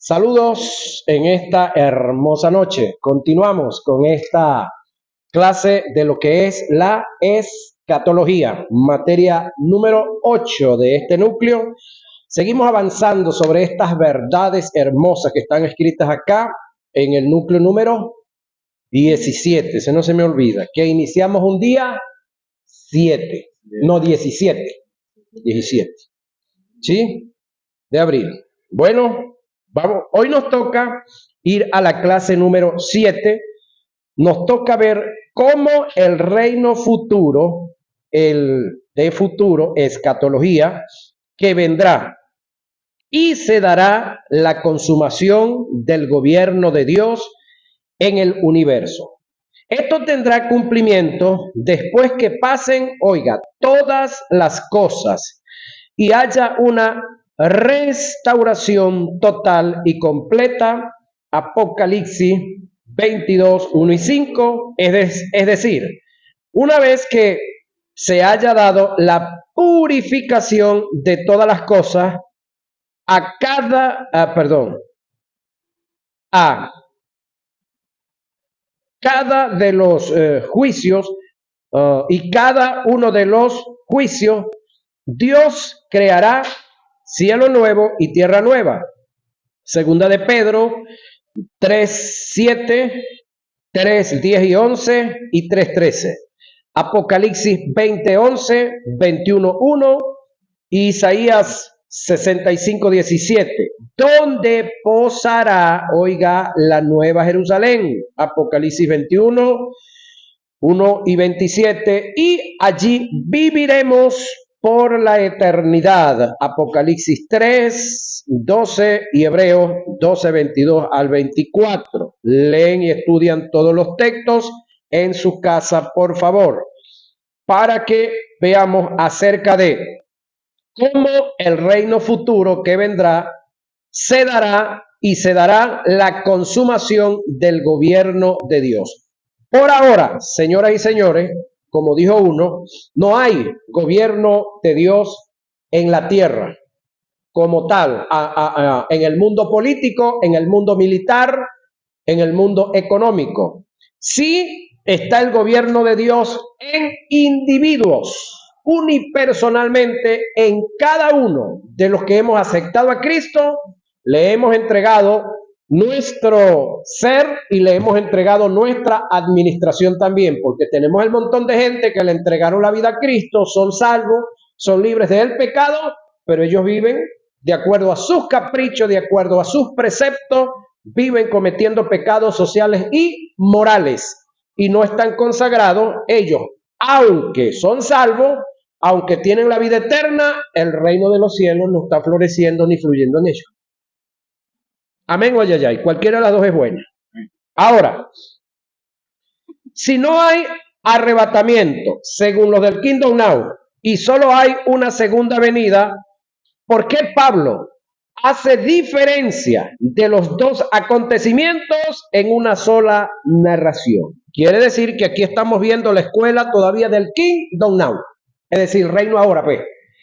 Saludos en esta hermosa noche. Continuamos con esta clase de lo que es la escatología, materia número 8 de este núcleo. Seguimos avanzando sobre estas verdades hermosas que están escritas acá en el núcleo número 17. Se no se me olvida que iniciamos un día 7, no 17, ¿sí? De abril. Bueno, vamos, hoy nos toca ir a la clase número 7. Nos toca ver cómo el reino futuro, el de futuro, escatología, que vendrá y se dará la consumación del gobierno de Dios en el universo. Esto tendrá cumplimiento después que pasen, oiga, todas las cosas y haya una restauración total y completa. Apocalipsis 22, 1 y 5, es decir, una vez que se haya dado la purificación de todas las cosas a cada de los juicios y cada uno de los juicios, Dios creará cielo nuevo y tierra nueva. Segunda de Pedro 3:7, 3:10 y 11 y 3:13. Apocalipsis 20:11, 21:1 y Isaías 65:17. ¿Dónde posará, oiga, la nueva Jerusalén? Apocalipsis 21, 1 y 27. Y allí viviremos por la eternidad. Apocalipsis 3, 12 y Hebreos 12, 22 al 24. Leen y estudian todos los textos en su casa, por favor, para que veamos acerca de cómo el reino futuro que vendrá se dará y se dará la consumación del gobierno de Dios. Por ahora, señoras y señores, como dijo uno, no hay gobierno de Dios en la tierra como tal, en el mundo político, en el mundo militar, en el mundo económico. Sí está el gobierno de Dios en individuos, unipersonalmente, en cada uno de los que hemos aceptado a Cristo, le hemos entregado nuestro ser y le hemos entregado nuestra administración también, porque tenemos el montón de gente que le entregaron la vida a Cristo, son salvos, son libres del pecado, pero ellos viven de acuerdo a sus caprichos, de acuerdo a sus preceptos, viven cometiendo pecados sociales y morales y no están consagrados ellos, aunque son salvos, aunque tienen la vida eterna, el reino de los cielos no está floreciendo ni fluyendo en ellos. Amén o ayayay, cualquiera de las dos es buena. Ahora, si no hay arrebatamiento, según los del Kingdom Now, y solo hay una segunda venida, ¿por qué Pablo hace diferencia de los dos acontecimientos en una sola narración? Quiere decir que aquí estamos viendo la escuela todavía del Kingdom Now, es decir, reino ahora, pues.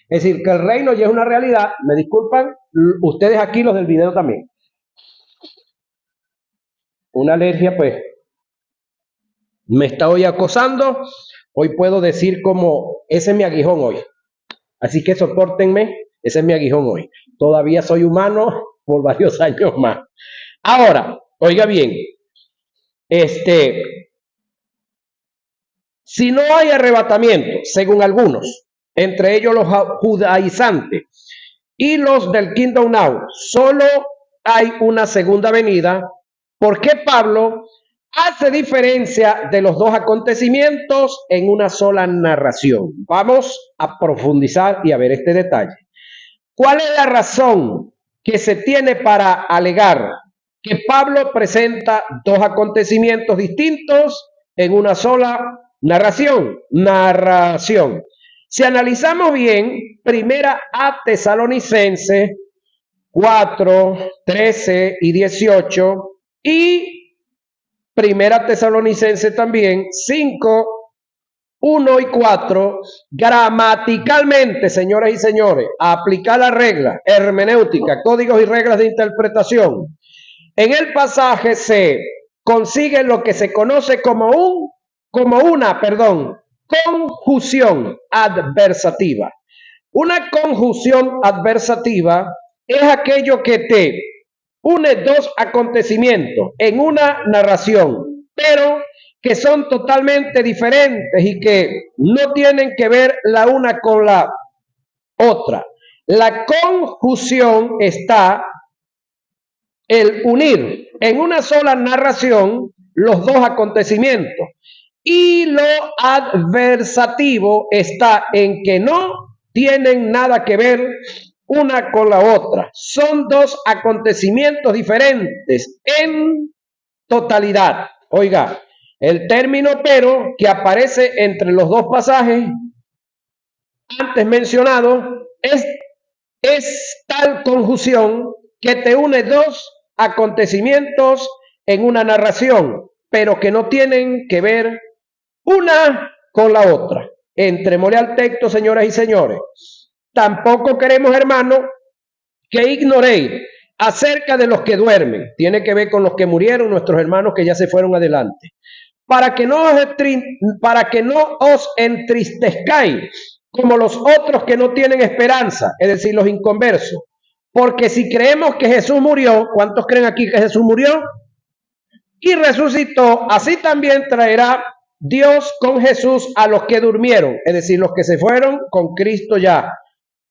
Es decir, que el reino ya es una realidad. Me disculpan, ustedes aquí, los del video también. Una alergia, pues, me está hoy acosando. Hoy puedo decir como, ese es mi aguijón hoy. Así que sopórtenme, ese es mi aguijón hoy. Todavía soy humano por varios años más. Ahora, oiga bien, si no hay arrebatamiento, según algunos, entre ellos los judaizantes y los del Kingdom Now, solo hay una segunda venida. ¿Por qué Pablo hace diferencia de los dos acontecimientos en una sola narración? Vamos a profundizar y a ver este detalle. ¿Cuál es la razón que se tiene para alegar que Pablo presenta dos acontecimientos distintos en una sola narración? Si analizamos bien, primera a Tesalonicenses 4, 13 y 18 y primera Tesalonicenses también 5, 1 y 4, gramaticalmente, señoras y señores, a aplicar la regla, hermenéutica, códigos y reglas de interpretación. En el pasaje se consigue lo que se conoce como una conjunción adversativa. Una conjunción adversativa es aquello que te une dos acontecimientos en una narración, pero que son totalmente diferentes y que no tienen que ver la una con la otra. La conjunción está el unir en una sola narración los dos acontecimientos. Y lo adversativo está en que no tienen nada que ver una con la otra. Son dos acontecimientos diferentes en totalidad. Oiga, el término pero que aparece entre los dos pasajes antes mencionados es tal conjunción que te une dos acontecimientos en una narración, pero que no tienen que ver una con la otra. Entrémosle al texto, señoras y señores. Tampoco queremos, hermanos, que ignoréis acerca de los que duermen. Tiene que ver con los que murieron, nuestros hermanos que ya se fueron adelante. Para que no os entristezcáis como los otros que no tienen esperanza, es decir, los inconversos. Porque si creemos que Jesús murió, ¿cuántos creen aquí que Jesús murió? Y resucitó, así también traerá Dios con Jesús a los que durmieron, es decir, los que se fueron con Cristo ya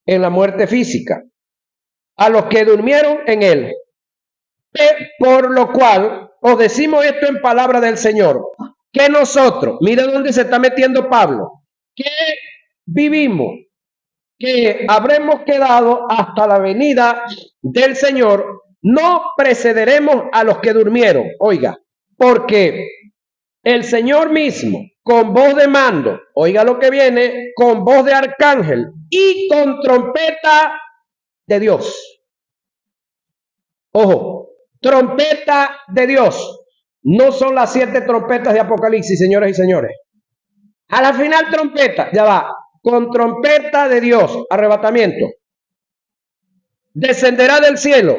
en la muerte física, a los que durmieron en él. Por lo cual os decimos esto en palabra del Señor, que nosotros, mire dónde se está metiendo Pablo, que vivimos, que habremos quedado hasta la venida del Señor, no precederemos a los que durmieron. Oiga, porque el Señor mismo, con voz de mando, oiga lo que viene, con voz de arcángel y con trompeta de Dios. Ojo, trompeta de Dios. No son las 7 trompetas de Apocalipsis, señoras y señores. A la final trompeta, ya va, con trompeta de Dios, arrebatamiento. Descenderá del cielo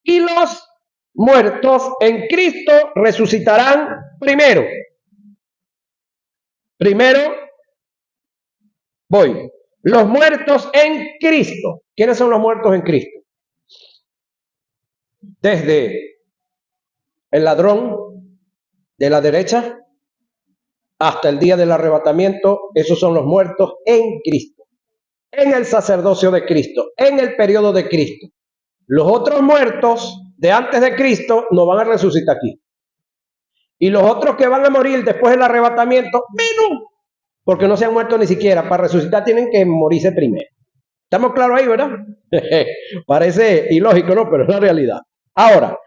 y los muertos en Cristo resucitarán primero. Voy. Los muertos en Cristo. ¿Quiénes son los muertos en Cristo? Desde el ladrón de la derecha hasta el día del arrebatamiento, esos son los muertos en Cristo, en el sacerdocio de Cristo, en el periodo de Cristo. Los otros muertos de antes de Cristo no van a resucitar aquí. Y los otros que van a morir después del arrebatamiento, menos, porque no se han muerto ni siquiera. Para resucitar tienen que morirse primero. ¿Estamos claros ahí, verdad? Parece ilógico, ¿no? Pero es la realidad. Ahora,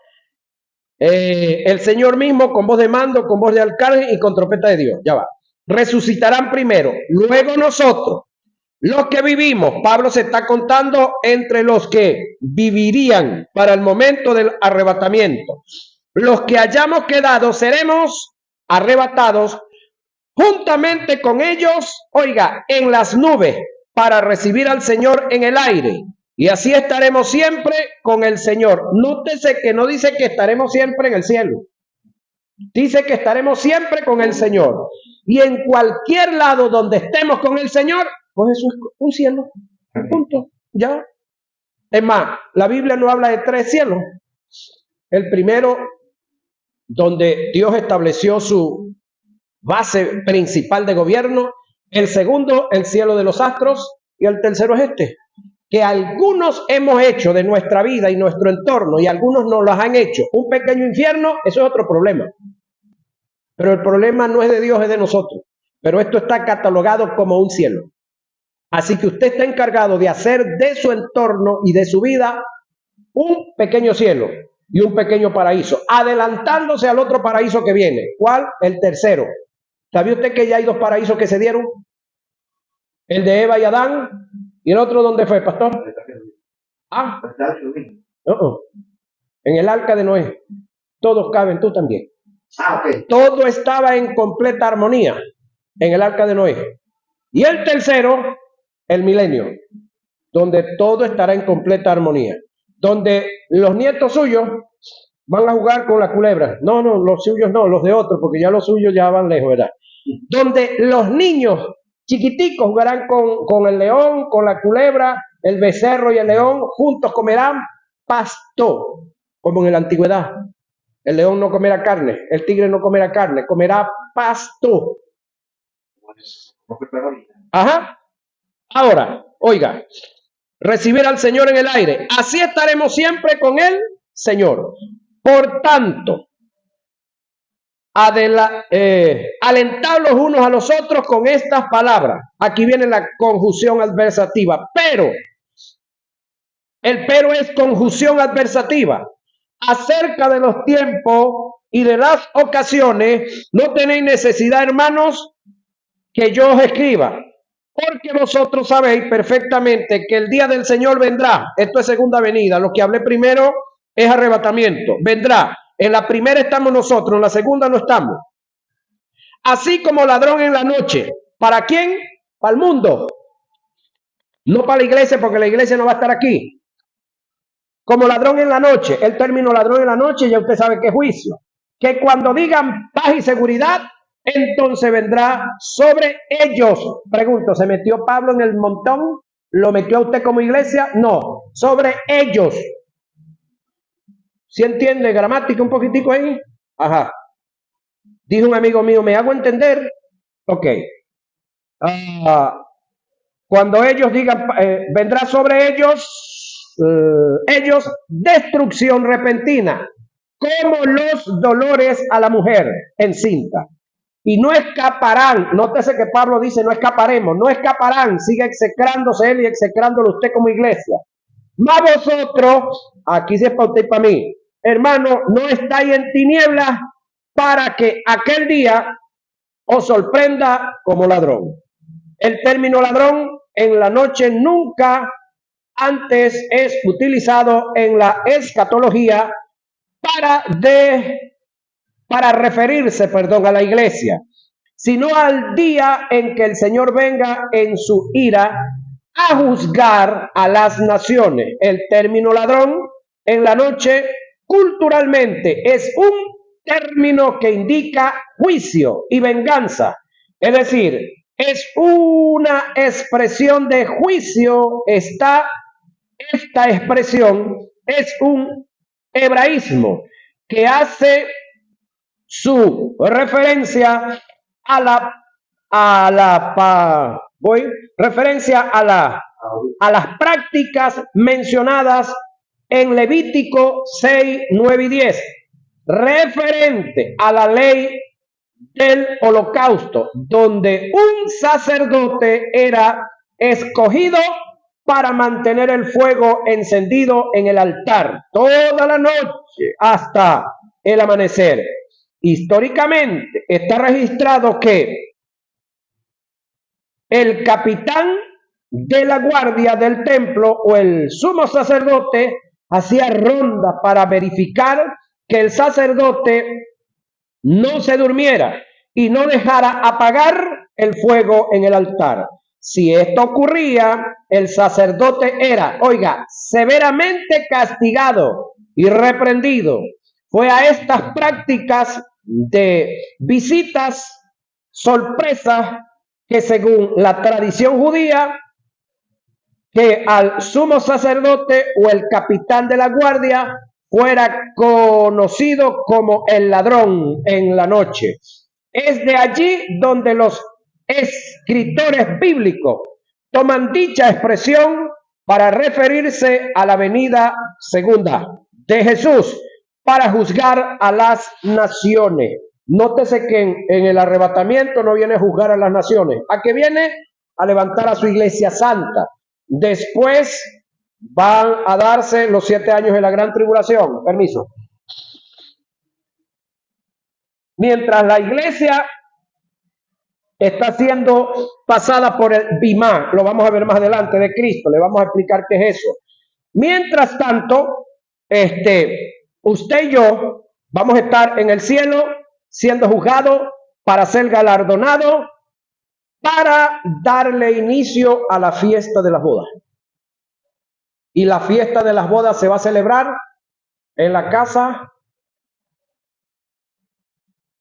el Señor mismo con voz de mando, con voz de arcángel y con trompeta de Dios. Ya va. Resucitarán primero. Luego nosotros, los que vivimos. Pablo se está contando entre los que vivirían para el momento del arrebatamiento. Los que hayamos quedado seremos arrebatados juntamente con ellos, oiga, en las nubes para recibir al Señor en el aire. Y así estaremos siempre con el Señor. Nótese que no dice que estaremos siempre en el cielo. Dice que estaremos siempre con el Señor. Y en cualquier lado donde estemos con el Señor, pues eso es un cielo. Punto. Ya. Es más, la Biblia no habla de 3 cielos. El primero, donde Dios estableció su base principal de gobierno. El segundo, el cielo de los astros. Y el tercero es este. Que algunos hemos hecho de nuestra vida y nuestro entorno, y algunos no los han hecho un pequeño infierno, eso es otro problema. Pero el problema no es de Dios, es de nosotros. Pero esto está catalogado como un cielo. Así que usted está encargado de hacer de su entorno y de su vida un pequeño cielo y un pequeño paraíso, adelantándose al otro paraíso que viene. ¿Cuál? El tercero. ¿Sabía usted que ya hay 2 paraísos que se dieron? El de Eva y Adán. ¿Y el otro dónde fue, pastor? Ah, en el arca de Noé. Todos caben, tú también. Okay. Todo estaba en completa armonía. en el arca de Noé. Y el tercero, el milenio, donde todo estará en completa armonía, donde los nietos suyos van a jugar con la culebra. No, los suyos no, los de otros, porque ya los suyos ya van lejos, ¿verdad? Donde los niños chiquiticos jugarán con el león, con la culebra, el becerro y el león, juntos comerán pasto, como en la antigüedad. El león no comerá carne, el tigre no comerá carne, comerá pasto. Ajá. Ahora, oiga, recibir al Señor en el aire. Así estaremos siempre con el Señor. Por tanto, alentad los unos a los otros con estas palabras. Aquí viene la conjunción adversativa. Pero, el pero es conjunción adversativa. Acerca de los tiempos y de las ocasiones, no tenéis necesidad, hermanos, que yo os escriba, porque vosotros sabéis perfectamente que el día del Señor vendrá. Esto es segunda venida. Lo que hablé primero es arrebatamiento. Vendrá. En la primera estamos nosotros, en la segunda no estamos. Así como ladrón en la noche. ¿Para quién? Para el mundo. No para la iglesia, porque la iglesia no va a estar aquí. Como ladrón en la noche. El término ladrón en la noche ya usted sabe qué juicio. Que cuando digan paz y seguridad, entonces vendrá sobre ellos. Pregunto, ¿se metió Pablo en el montón? ¿Lo metió a usted como iglesia? No, sobre ellos. ¿Sí entiende gramática un poquitico ahí? Ajá. Dijo un amigo mío, ¿me hago entender? Ok. Cuando ellos digan, vendrá sobre ellos destrucción repentina, como los dolores a la mujer encinta. Y no escaparán, nótese que Pablo dice no escaparemos, no escaparán, sigue execrándose él y execrándolo usted como iglesia. Mas vosotros, aquí sí es para usted y para mí, hermano, no estáis en tinieblas para que aquel día os sorprenda como ladrón. El término ladrón en la noche nunca antes es utilizado en la escatología para referirse, a la iglesia, sino al día en que el Señor venga en su ira a juzgar a las naciones. El término ladrón en la noche culturalmente es un término que indica juicio y venganza. Es decir, es una expresión de juicio. Esta expresión es un hebraísmo que hace su referencia a las prácticas mencionadas en Levítico 6, 9 y 10, referente a la ley del holocausto, donde un sacerdote era escogido para mantener el fuego encendido en el altar toda la noche hasta el amanecer. Históricamente está registrado que el capitán de la guardia del templo o el sumo sacerdote hacía ronda para verificar que el sacerdote no se durmiera y no dejara apagar el fuego en el altar. Si esto ocurría, el sacerdote era, severamente castigado y reprendido. Fue a estas prácticas de visitas sorpresas que, según la tradición judía, que al sumo sacerdote o el capitán de la guardia fuera conocido como el ladrón en la noche. Es de allí donde los escritores bíblicos toman dicha expresión para referirse a la venida segunda de Jesús para juzgar a las naciones. Nótese que en el arrebatamiento no viene a juzgar a las naciones. ¿A qué viene? A levantar a su iglesia santa. Después van a darse los 7 años de la gran tribulación. Permiso. Mientras la iglesia está siendo pasada por el bimá, lo vamos a ver más adelante, de Cristo, le vamos a explicar qué es eso. Mientras tanto, usted y yo vamos a estar en el cielo siendo juzgados para ser galardonados para darle inicio a la fiesta de las bodas. Y la fiesta de las bodas se va a celebrar en la casa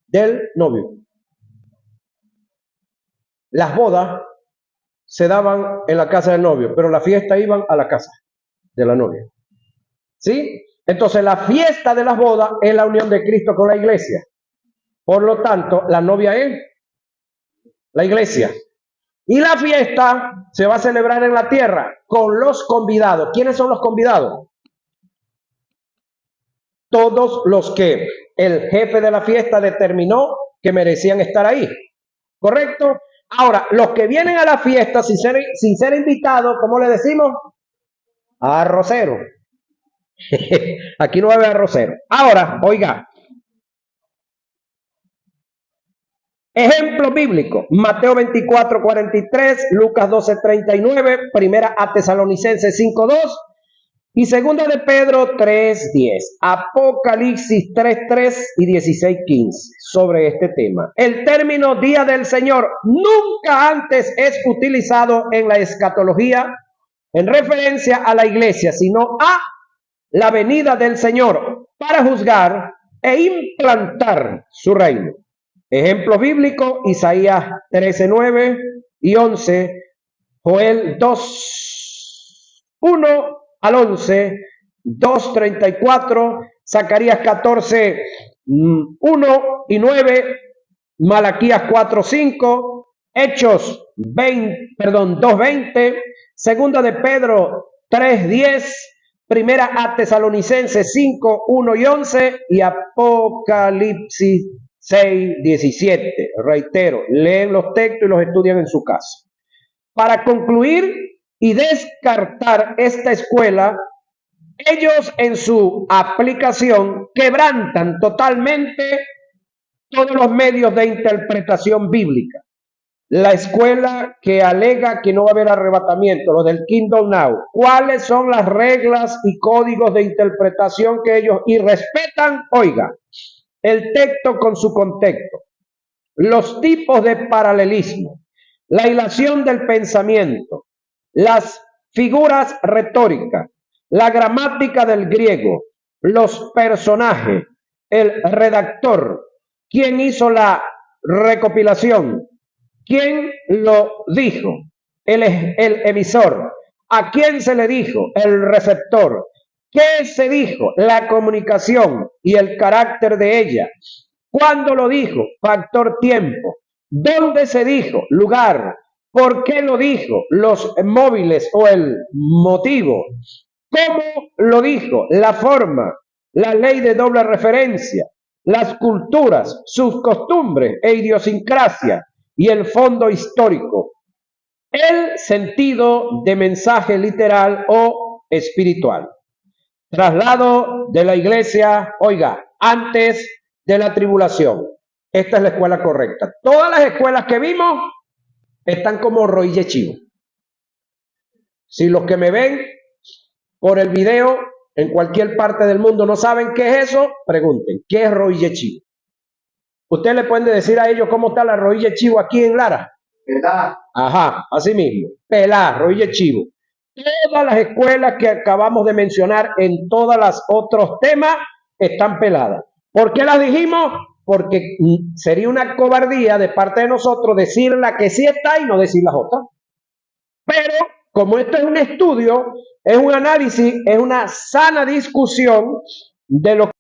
del novio. Las bodas se daban en la casa del novio, pero la fiesta iban a la casa de la novia. ¿Sí? Entonces la fiesta de las bodas es la unión de Cristo con la iglesia. Por lo tanto, la novia es la iglesia. Y la fiesta se va a celebrar en la tierra con los convidados. ¿Quiénes son los convidados? Todos los que el jefe de la fiesta determinó que merecían estar ahí. ¿Correcto? Ahora, los que vienen a la fiesta sin ser invitados, ¿cómo le decimos? Arrocero. Aquí no va a haber arrocero. Ahora, oiga. Ejemplo bíblico, Mateo 24:43, Lucas 12:39, primera a Tesalonicenses 5:2 y segunda de Pedro 3:10, Apocalipsis 3:3 y 16:15 sobre este tema. El término Día del Señor nunca antes es utilizado en la escatología en referencia a la iglesia, sino a la venida del Señor para juzgar e implantar su reino. Ejemplo bíblico, Isaías 13:9 y 11, Joel 2:1 al 11, 2:34, Zacarías 14:1 y 9, Malaquías 4:5, Hechos 2:20, segunda de Pedro 3:10, primera a Tesalonicenses 5:1 y 11 y Apocalipsis 6:17. Reitero, leen los textos y los estudian en su casa. Para concluir y descartar esta escuela, ellos en su aplicación quebrantan totalmente todos los medios de interpretación bíblica. La escuela que alega que no va a haber arrebatamiento, los del Kingdom Now, ¿cuáles son las reglas y códigos de interpretación que ellos irrespetan? Oiga, el texto con su contexto, los tipos de paralelismo, la hilación del pensamiento, las figuras retóricas, la gramática del griego, los personajes, el redactor, quién hizo la recopilación, quién lo dijo, el emisor, a quién se le dijo, el receptor, qué se dijo, la comunicación y el carácter de ella, cuándo lo dijo, factor tiempo, dónde se dijo, lugar, por qué lo dijo, los móviles o el motivo, cómo lo dijo, la forma, la ley de doble referencia, las culturas, sus costumbres e idiosincrasia y el fondo histórico, el sentido de mensaje literal o espiritual. Traslado de la iglesia, oiga, antes de la tribulación. Esta es la escuela correcta. Todas las escuelas que vimos están como roille chivo. Si los que me ven por el video en cualquier parte del mundo no saben qué es eso, pregunten, ¿qué es roille chivo? Usted le puede decir a ellos cómo está la roille chivo aquí en Lara. Pelá. Ajá, así mismo. Pelá, roille chivo. Todas las escuelas que acabamos de mencionar en todos los otros temas están peladas. ¿Por qué las dijimos? Porque sería una cobardía de parte de nosotros decir la que sí está y no decir las otras. Pero como esto es un estudio, es un análisis, es una sana discusión de lo que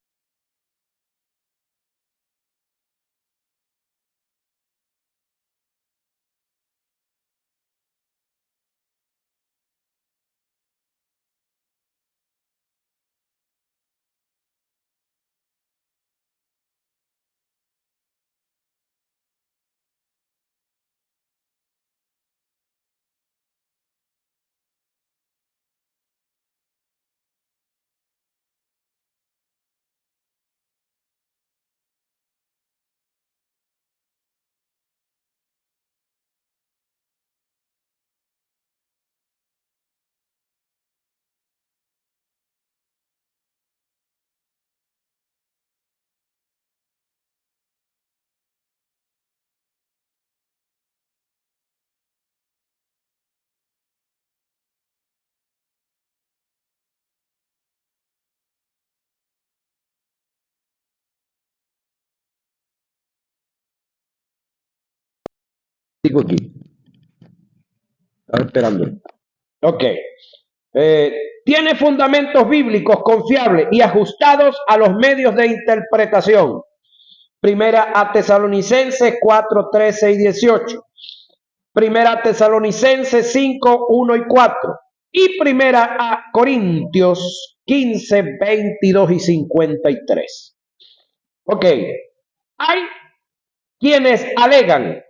Digo aquí. Estaba esperando. Ok. Tiene fundamentos bíblicos confiables y ajustados a los medios de interpretación. Primera a Tesalonicenses 4, 13 y 18. Primera a Tesalonicenses 5, 1 y 4. Y primera a Corintios 15, 22 y 53. Ok. Hay quienes alegan.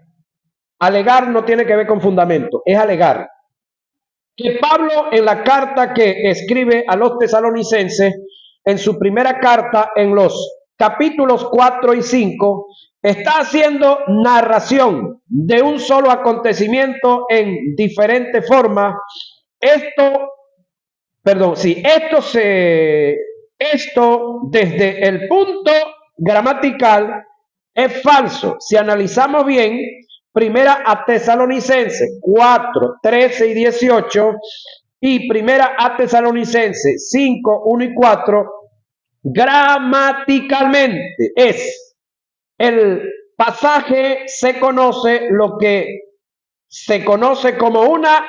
Alegar no tiene que ver con fundamento, es alegar. Que Pablo en la carta que escribe a los tesalonicenses, en su primera carta, en los capítulos 4 y 5, está haciendo narración de un solo acontecimiento en diferentes formas. Esto desde el punto gramatical es falso. Si analizamos bien, primera a Tesalonicenses 4, 13 y 18 y primera a Tesalonicenses 5, 1 y 4, gramaticalmente es el pasaje, se conoce lo que se conoce como una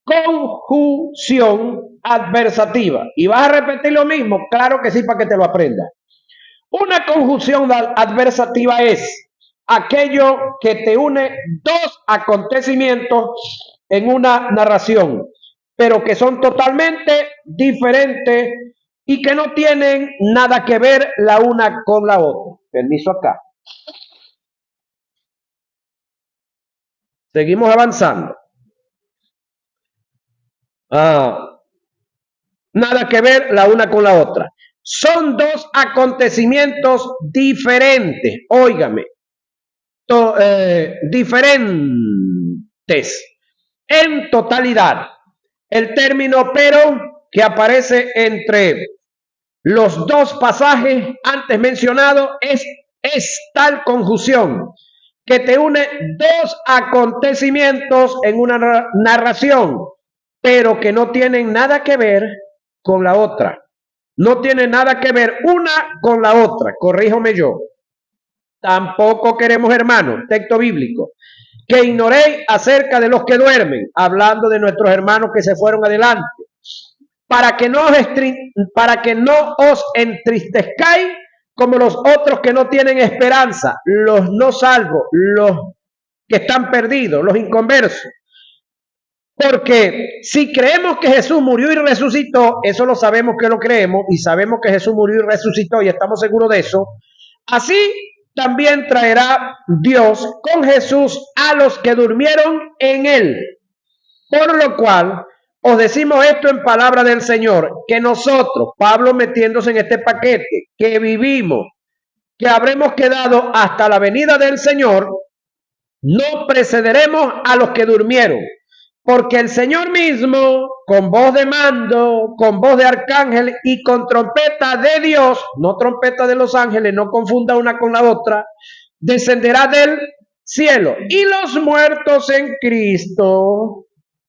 conjunción adversativa. ¿Y vas a repetir lo mismo? Claro que sí, para que te lo aprendas. Una conjunción adversativa es aquello que te une dos acontecimientos en una narración, pero que son totalmente diferentes y que no tienen nada que ver la una con la otra. Permiso acá. Seguimos avanzando. Nada que ver la una con la otra. Son dos acontecimientos diferentes. Óigame. Diferentes en totalidad. El término pero que aparece entre los dos pasajes antes mencionados es tal conjunción que te une dos acontecimientos en una narración, pero que no tienen nada que ver con la otra. No tienen nada que ver una con la otra. Corríjome yo. Tampoco queremos, hermanos, texto bíblico, que ignoréis acerca de los que duermen, hablando de nuestros hermanos que se fueron adelante, para que no os entristezcáis como los otros que no tienen esperanza, los no salvos, los que están perdidos, los inconversos. Porque si creemos que Jesús murió y resucitó, eso lo sabemos que lo creemos y sabemos que Jesús murió y resucitó y estamos seguros de eso. Así también traerá Dios con Jesús a los que durmieron en él. Por lo cual os decimos esto en palabra del Señor, que nosotros, Pablo metiéndose en este paquete, que vivimos, que habremos quedado hasta la venida del Señor, no precederemos a los que durmieron. Porque el Señor mismo, con voz de mando, con voz de arcángel y con trompeta de Dios, no trompeta de los ángeles, no confunda una con la otra, descenderá del cielo. Y los muertos en Cristo,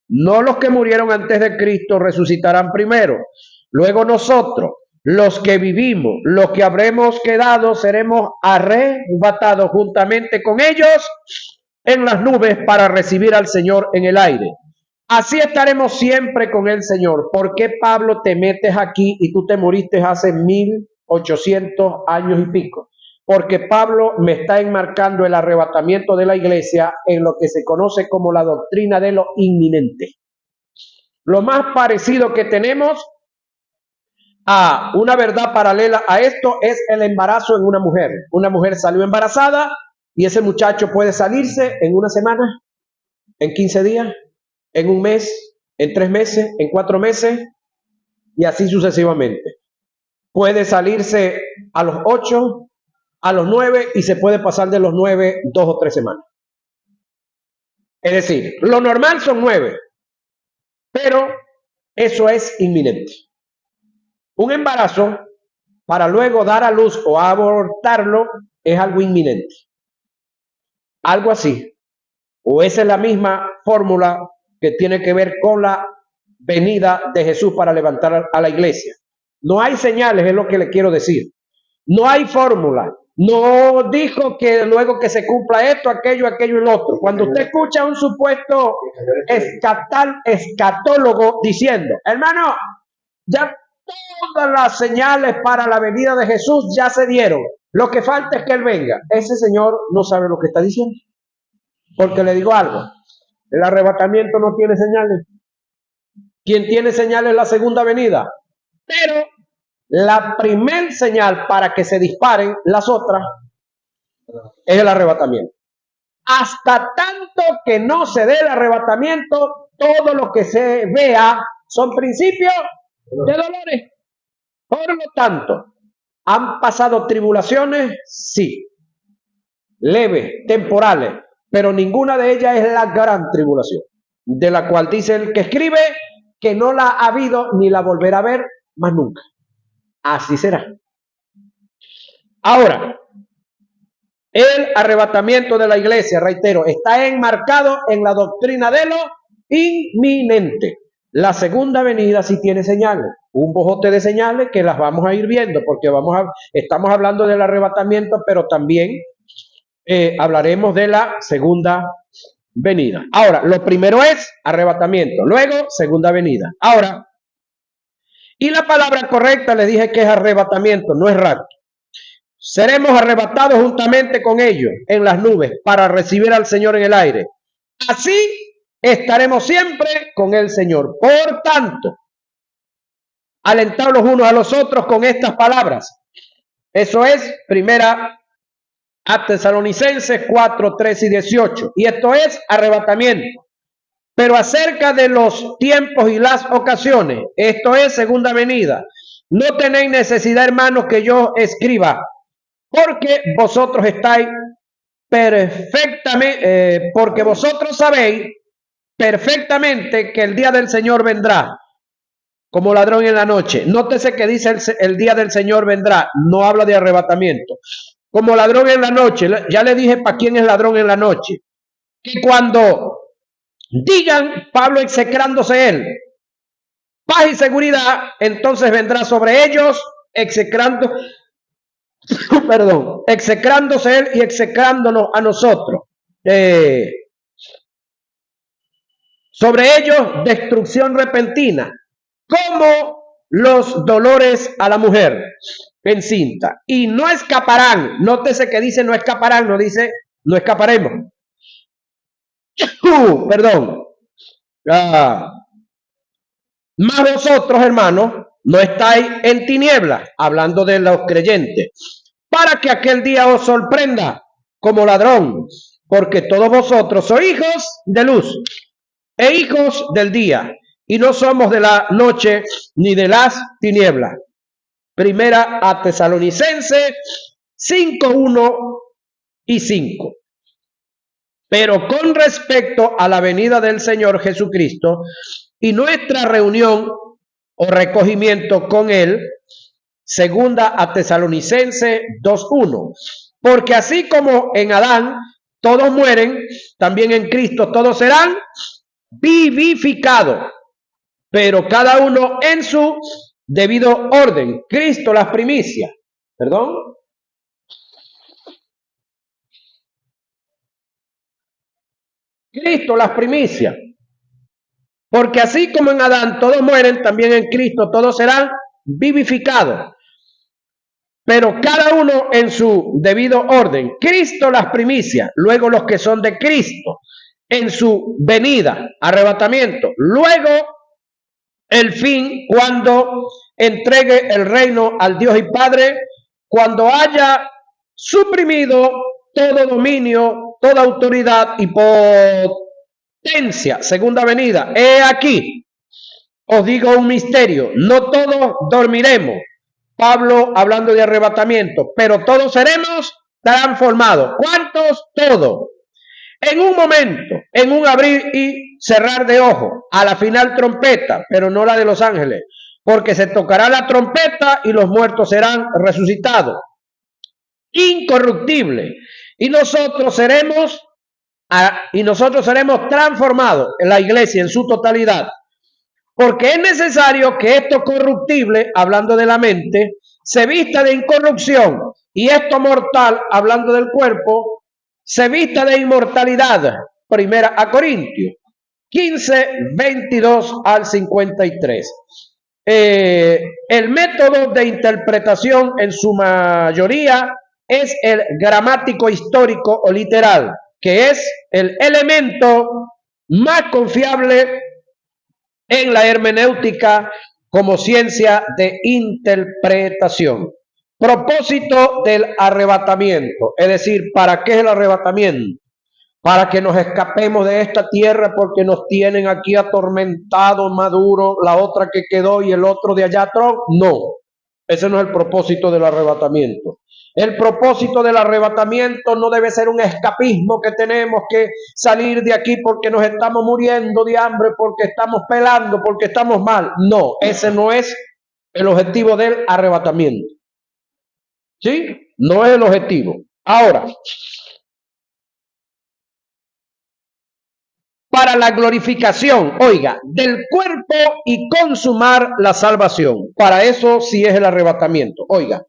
no los que murieron antes de Cristo, resucitarán primero. Luego nosotros, los que vivimos, los que habremos quedado, seremos arrebatados juntamente con ellos en las nubes para recibir al Señor en el aire. Así estaremos siempre con el Señor. ¿Por qué, Pablo, te metes aquí y tú te moriste hace 1800 años y pico? Porque Pablo me está enmarcando el arrebatamiento de la iglesia en lo que se conoce como la doctrina de lo inminente. Lo más parecido que tenemos a una verdad paralela a esto es el embarazo en una mujer. Una mujer salió embarazada y ese muchacho puede salirse en una semana, en 15 días, en un mes, en 3 meses, en 4 meses y así sucesivamente. Puede salirse a los 8, a los 9 y se puede pasar de los 9 2 o 3 semanas. Es decir, lo normal son 9, pero eso es inminente. Un embarazo para luego dar a luz o abortarlo es algo inminente. Algo así. O esa es la misma fórmula que tiene que ver con la venida de Jesús para levantar a la iglesia. No hay señales, es lo que le quiero decir. No hay fórmula, No dijo que luego que se cumpla esto, aquello y el otro. Cuando usted escucha a un supuesto escatólogo diciendo, hermano, ya todas las señales para la venida de Jesús ya se dieron. Lo que falta es que Él venga. Ese señor no sabe lo que está diciendo. Porque le digo algo, el arrebatamiento no tiene señales. Quien tiene señales es la segunda venida. Pero la primer señal para que se disparen las otras es el arrebatamiento. Hasta tanto que no se dé el arrebatamiento, todo lo que se vea son principios de dolores. Por lo tanto, ¿han pasado tribulaciones? Sí. Leves, temporales, pero ninguna de ellas es la gran tribulación, de la cual dice el que escribe que no la ha habido ni la volverá a ver más nunca. Así será. Ahora, el arrebatamiento de la iglesia, reitero, está enmarcado en la doctrina de lo inminente. La segunda venida sí tiene señales, un bojote de señales que las vamos a ir viendo, porque estamos hablando del arrebatamiento, pero también hablaremos de la segunda venida. Ahora, lo primero es arrebatamiento, luego segunda venida. Ahora, y la palabra correcta le dije que es arrebatamiento, no es rapto. Seremos arrebatados juntamente con ellos en las nubes para recibir al Señor en el aire. Así estaremos siempre con el Señor. Por tanto, alentaos los unos a los otros con estas palabras. Eso es primera a Tesalonicenses 4, 13 y 18. Y esto es arrebatamiento. Pero acerca de los tiempos y las ocasiones, esto es segunda venida, no tenéis necesidad, hermanos, que yo escriba, porque vosotros estáis perfectamente, porque vosotros sabéis perfectamente que el día del Señor vendrá como ladrón en la noche. Nótese que dice el día del Señor vendrá, no habla de arrebatamiento. Como ladrón en la noche, ya le dije para quién es ladrón en la noche. Que cuando digan, Pablo execrándose él, paz y seguridad, entonces vendrá sobre ellos execrándose él y execrándonos a nosotros. Sobre ellos destrucción repentina, como los dolores a la mujer encinta, y no escaparán. Nótese que dice no escaparán, no dice no escaparemos. Perdón. Mas vosotros, hermanos, no estáis en tinieblas, hablando de los creyentes, para que aquel día os sorprenda como ladrón, porque todos vosotros sois hijos de luz e hijos del día, y no somos de la noche ni de las tinieblas. Primera a Tesalonicenses 5, 1 y 5. Pero con respecto a la venida del Señor Jesucristo y nuestra reunión o recogimiento con Él, segunda a Tesalonicenses 2:1. Porque así como en Adán todos mueren, también en Cristo todos serán vivificados, pero cada uno en su debido orden. Cristo las primicias. ¿Perdón? Cristo las primicias. Porque así como en Adán todos mueren, también en Cristo todos serán vivificados, pero cada uno en su debido orden. Cristo las primicias, luego los que son de Cristo en su venida, arrebatamiento, luego el fin cuando entregue el reino al Dios y Padre, cuando haya suprimido todo dominio, toda autoridad y potencia, segunda venida. He aquí, os digo un misterio, no todos dormiremos. Pablo hablando de arrebatamiento, pero todos seremos transformados. ¿Cuántos? Todos. En un momento, en un abrir y cerrar de ojos, a la final trompeta, pero no la de los ángeles, porque se tocará la trompeta y los muertos serán resucitados, incorruptibles, y nosotros seremos transformados en la iglesia en su totalidad, porque es necesario que esto corruptible, hablando de la mente, se vista de incorrupción y esto mortal, hablando del cuerpo, se vista de inmortalidad. Primera a Corintios 15, 22 al 53. El método de interpretación en su mayoría es el gramático histórico o literal, que es el elemento más confiable en la hermenéutica como ciencia de interpretación. Propósito del arrebatamiento, es decir, ¿para qué es el arrebatamiento? Para que nos escapemos de esta tierra porque nos tienen aquí atormentados, Maduro, la otra que quedó y el otro de allá atrás. No, ese no es el propósito del arrebatamiento. El propósito del arrebatamiento no debe ser un escapismo que tenemos que salir de aquí porque nos estamos muriendo de hambre, porque estamos pelando, porque estamos mal. No, ese no es el objetivo del arrebatamiento. ¿Sí? No es el objetivo. Ahora, para la glorificación, oiga, del cuerpo y consumar la salvación. Para eso sí es el arrebatamiento. Oiga,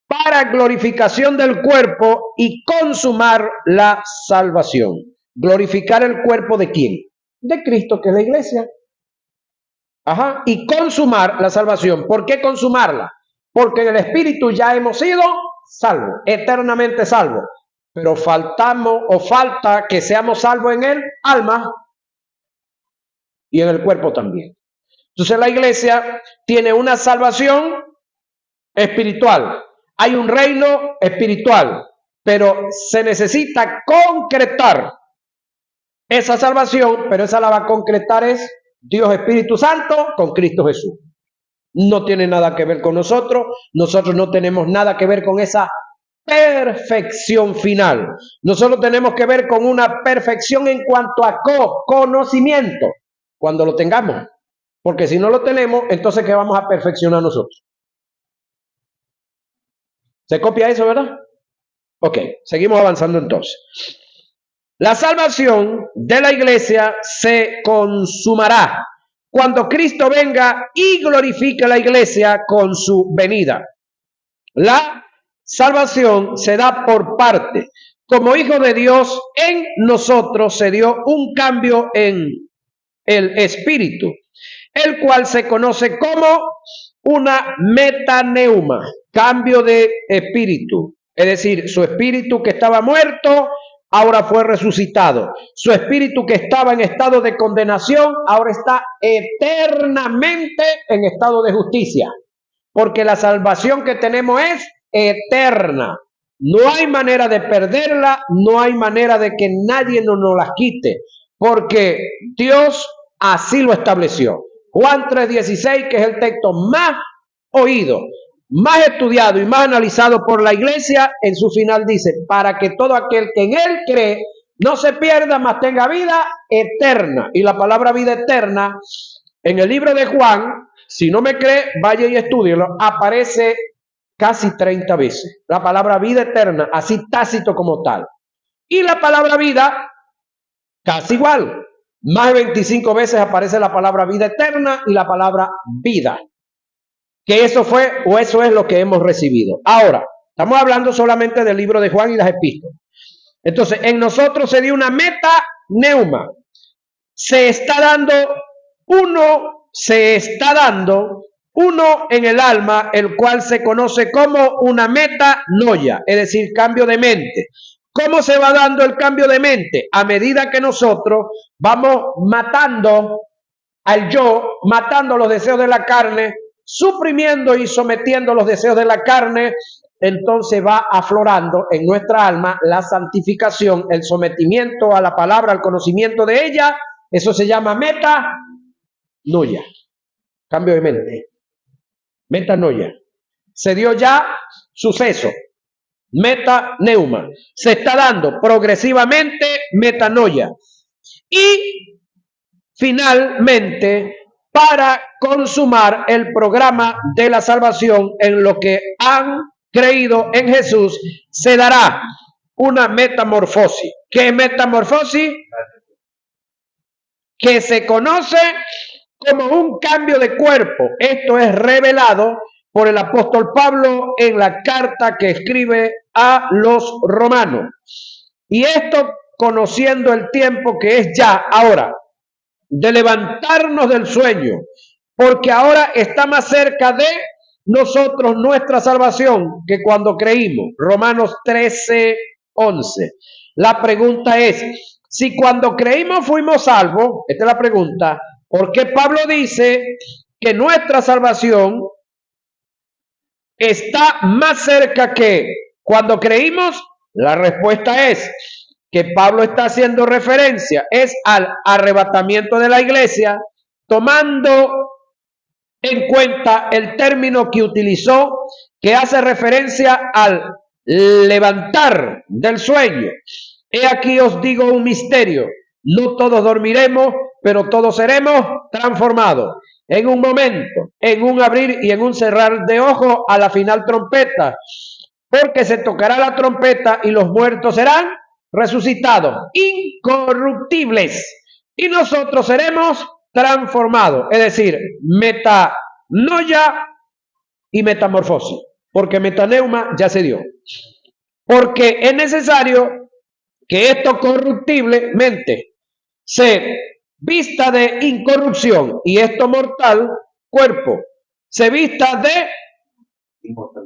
para glorificación del cuerpo y consumar la salvación. ¿Glorificar el cuerpo de quién? De Cristo, que es la iglesia. Ajá, y consumar la salvación. ¿Por qué consumarla? Porque en el Espíritu ya hemos sido salvos, eternamente salvos. Pero falta que seamos salvos en el alma y en el cuerpo también. Entonces la iglesia tiene una salvación espiritual. Hay un reino espiritual, pero se necesita concretar esa salvación, pero esa la va a concretar es Dios Espíritu Santo con Cristo Jesús. No tiene nada que ver con nosotros no tenemos nada que ver con esa perfección final. Nosotros tenemos que ver con una perfección en cuanto a conocimiento, cuando lo tengamos. Porque si no lo tenemos, entonces ¿qué vamos a perfeccionar nosotros? ¿Se copia eso, verdad? Ok, seguimos avanzando entonces. La salvación de la iglesia se consumará cuando Cristo venga y glorifique la iglesia con su venida. La salvación se da por parte. Como hijo de Dios, en nosotros se dio un cambio en el espíritu, el cual se conoce como una metaneuma, cambio de espíritu. Es decir, su espíritu que estaba muerto, ahora fue resucitado. Su espíritu que estaba en estado de condenación, ahora está eternamente en estado de justicia. Porque la salvación que tenemos es eterna. No hay manera de perderla, no hay manera de que nadie nos la quite, porque Dios así lo estableció. Juan 3:16, que es el texto más oído, más estudiado y más analizado por la iglesia, en su final dice, para que todo aquel que en él cree no se pierda, mas tenga vida eterna. Y la palabra vida eterna, en el libro de Juan, si no me cree, vaya y estúdielo, aparece casi 30 veces. La palabra vida eterna, así tácito como tal. Y la palabra vida, casi igual. Más de 25 veces aparece la palabra vida eterna y la palabra vida. Que eso fue o eso es lo que hemos recibido. Ahora, estamos hablando solamente del libro de Juan y las epístolas. Entonces, en nosotros se dio una metaneuma. Se está dando uno en el alma, el cual se conoce como una metanoia, es decir, cambio de mente. ¿Cómo se va dando el cambio de mente? A medida que nosotros vamos matando al yo, matando los deseos de la carne, suprimiendo y sometiendo los deseos de la carne, entonces va aflorando en nuestra alma la santificación, el sometimiento a la palabra, al conocimiento de ella. Eso se llama metanoia, cambio de mente. Metanoia. Se dio ya suceso. Metaneuma. Se está dando progresivamente metanoia. Y finalmente, para consumar el programa de la salvación en lo que han creído en Jesús, se dará una metamorfosis. ¿Qué es metamorfosis? Que se conoce como un cambio de cuerpo. Esto es revelado por el apóstol Pablo en la carta que escribe a los romanos. Y esto conociendo el tiempo que es ya ahora de levantarnos del sueño, porque ahora está más cerca de nosotros nuestra salvación que cuando creímos. Romanos 13:11. La pregunta es, si cuando creímos fuimos salvos, esta es la pregunta, ¿por qué Pablo dice que nuestra salvación está más cerca que cuando creímos? La respuesta es que Pablo está haciendo referencia es al arrebatamiento de la iglesia, tomando en cuenta el término que utilizó, que hace referencia al levantar del sueño. He aquí os digo un misterio: no todos dormiremos, pero todos seremos transformados en un momento, en un abrir y en un cerrar de ojos, a la final trompeta, porque se tocará la trompeta y los muertos serán resucitados, incorruptibles, y nosotros seremos transformados, es decir, metanoia y metamorfosis, porque metaneuma ya se dio, porque es necesario que esto corruptiblemente se vista de incorrupción y esto mortal, cuerpo, se vista de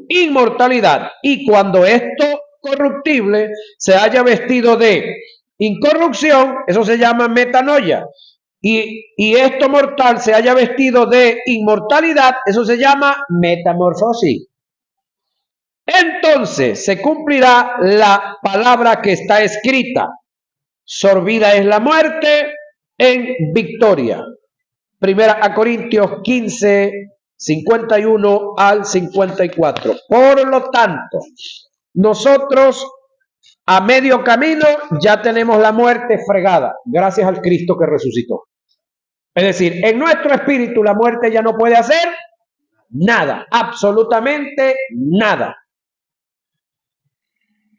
inmortalidad. Y cuando esto corruptible se haya vestido de incorrupción, eso se llama metanoia. Y esto mortal se haya vestido de inmortalidad, eso se llama metamorfosis. Entonces se cumplirá la palabra que está escrita: sorbida es la muerte en victoria. Primera a Corintios 15, 51 al 54. Por lo tanto, nosotros a medio camino ya tenemos la muerte fregada, gracias al Cristo que resucitó. Es decir, en nuestro espíritu la muerte ya no puede hacer nada, absolutamente nada.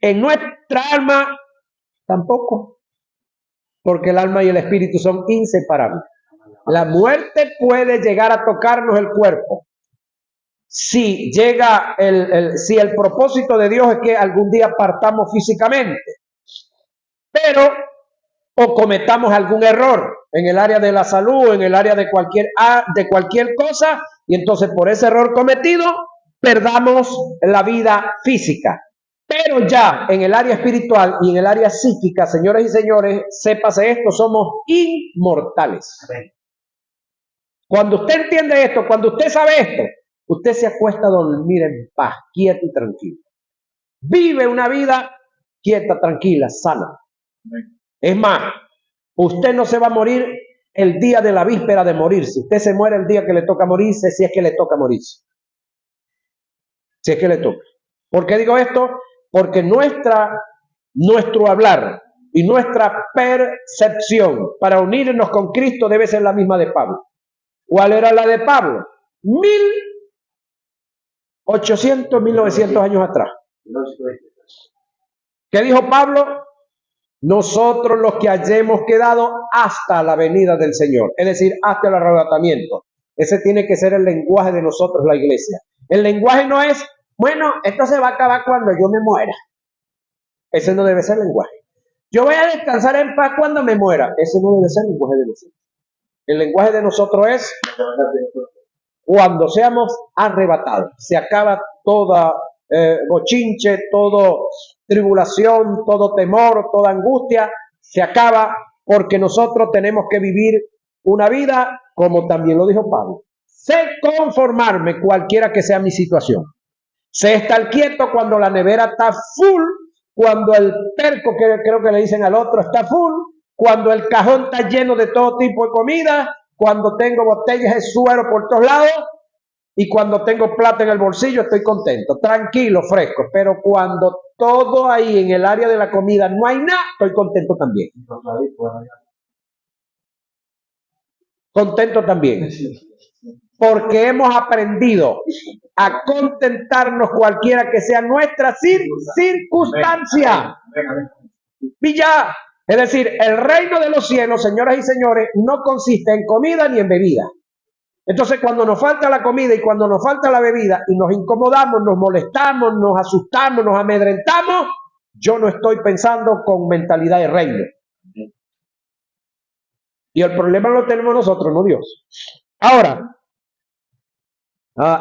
En nuestra alma tampoco, porque el alma y el espíritu son inseparables. La muerte puede llegar a tocarnos el cuerpo. Si llega si el propósito de Dios es que algún día partamos físicamente, pero o cometamos algún error en el área de la salud, en el área de cualquier cosa, y entonces por ese error cometido perdamos la vida física. Pero ya en el área espiritual y en el área psíquica, señores y señores, sépase esto, somos inmortales. Cuando usted entiende esto, cuando usted sabe esto, usted se acuesta a dormir en paz, quieto y tranquilo. Vive una vida quieta, tranquila, sana. Es más, usted no se va a morir el día de la víspera de morirse. Usted se muere el día que le toca morirse, si es que le toca morirse. Si es que le toca. ¿Por qué digo esto? Porque nuestro hablar y nuestra percepción para unirnos con Cristo debe ser la misma de Pablo. ¿Cuál era la de Pablo? 1800, 1900 años atrás. ¿Qué dijo Pablo? Nosotros los que hayamos quedado hasta la venida del Señor, es decir, hasta el arrebatamiento. Ese tiene que ser el lenguaje de nosotros, la iglesia. El lenguaje no es, bueno, esto se va a acabar cuando yo me muera. Ese no debe ser el lenguaje. Yo voy a descansar en paz cuando me muera. Ese no debe ser el lenguaje de nosotros. El lenguaje de nosotros es cuando seamos arrebatados. Se acaba toda bochinche, todo tribulación, todo temor, toda angustia, se acaba, porque nosotros tenemos que vivir una vida, como también lo dijo Pablo. Sé conformarme cualquiera que sea mi situación. Sé estar quieto cuando la nevera está full, cuando el perco, que creo que le dicen al otro, está full, cuando el cajón está lleno de todo tipo de comida, cuando tengo botellas de suero por todos lados, y cuando tengo plata en el bolsillo estoy contento, tranquilo, fresco. Pero cuando todo ahí en el área de la comida no hay nada, estoy contento también. Contento también. Porque hemos aprendido a contentarnos cualquiera que sea nuestra circunstancia. Y ya, es decir, el reino de los cielos, señoras y señores, no consiste en comida ni en bebida. Entonces, cuando nos falta la comida y cuando nos falta la bebida y nos incomodamos, nos molestamos, nos asustamos, nos amedrentamos, yo no estoy pensando con mentalidad de reino. Y el problema lo tenemos nosotros, no Dios. Ahora,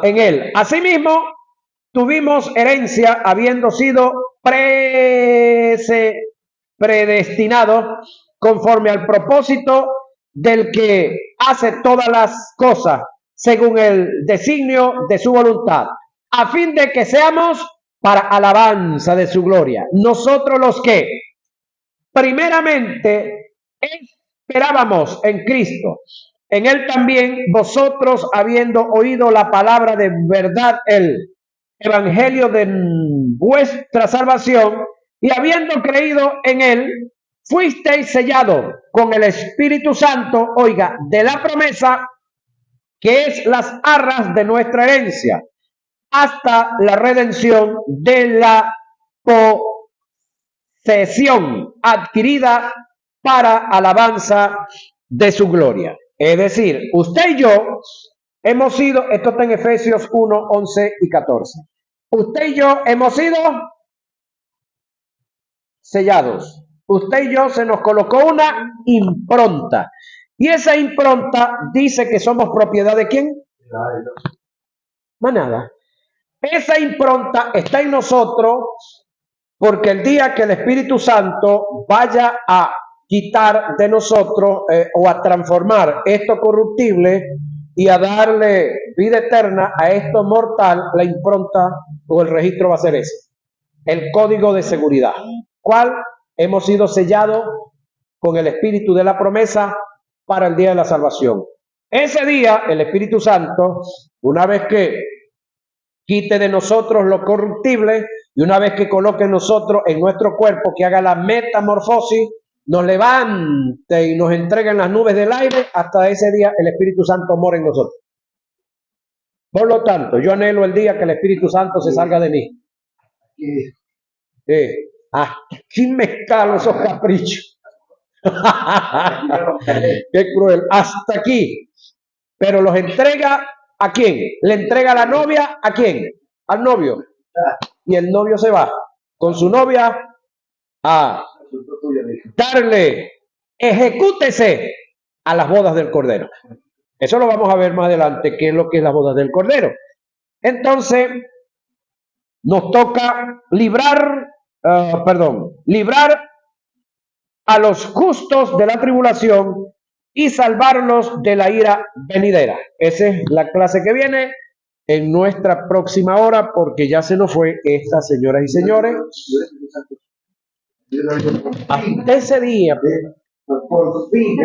en él. Asimismo, tuvimos herencia habiendo sido predestinados conforme al propósito del que hace todas las cosas según el designio de su voluntad, a fin de que seamos para alabanza de su gloria. Nosotros los que primeramente esperábamos en Cristo, en él también vosotros, habiendo oído la palabra de verdad, el evangelio de vuestra salvación, y habiendo creído en él, fuisteis sellados con el Espíritu Santo, oiga, de la promesa, que es las arras de nuestra herencia, hasta la redención de la posesión adquirida para alabanza de su gloria. Es decir, usted y yo hemos sido, esto está en Efesios 1, 11 y 14. Usted y yo hemos sido sellados. Usted y yo se nos colocó una impronta. Y esa impronta dice que somos propiedad de ¿quién? Más nada. Esa impronta está en nosotros porque el día que el Espíritu Santo vaya a quitar de nosotros o a transformar esto corruptible y a darle vida eterna a esto mortal, la impronta o el registro va a ser ese. El código de seguridad. ¿Cuál? Hemos sido sellados con el Espíritu de la promesa para el día de la salvación. Ese día, el Espíritu Santo, una vez que quite de nosotros lo corruptible y una vez que coloque en nosotros, en nuestro cuerpo, que haga la metamorfosis, nos levante y nos entregue en las nubes del aire, hasta ese día el Espíritu Santo mora en nosotros. Por lo tanto, yo anhelo el día que el Espíritu Santo se salga de mí. Aquí me calo esos caprichos. Qué cruel. Hasta aquí. Pero los entrega ¿a quién? Le entrega a la novia ¿a quién? Al novio. Y el novio se va con su novia a darle, ejecútese a las bodas del Cordero. Eso lo vamos a ver más adelante, qué es lo que es la boda del Cordero. Entonces, nos toca librar a los justos de la tribulación y salvarlos de la ira venidera. Esa es la clase que viene en nuestra próxima hora, porque ya se nos fue esta, señoras y señores. Hasta ese día, por fin,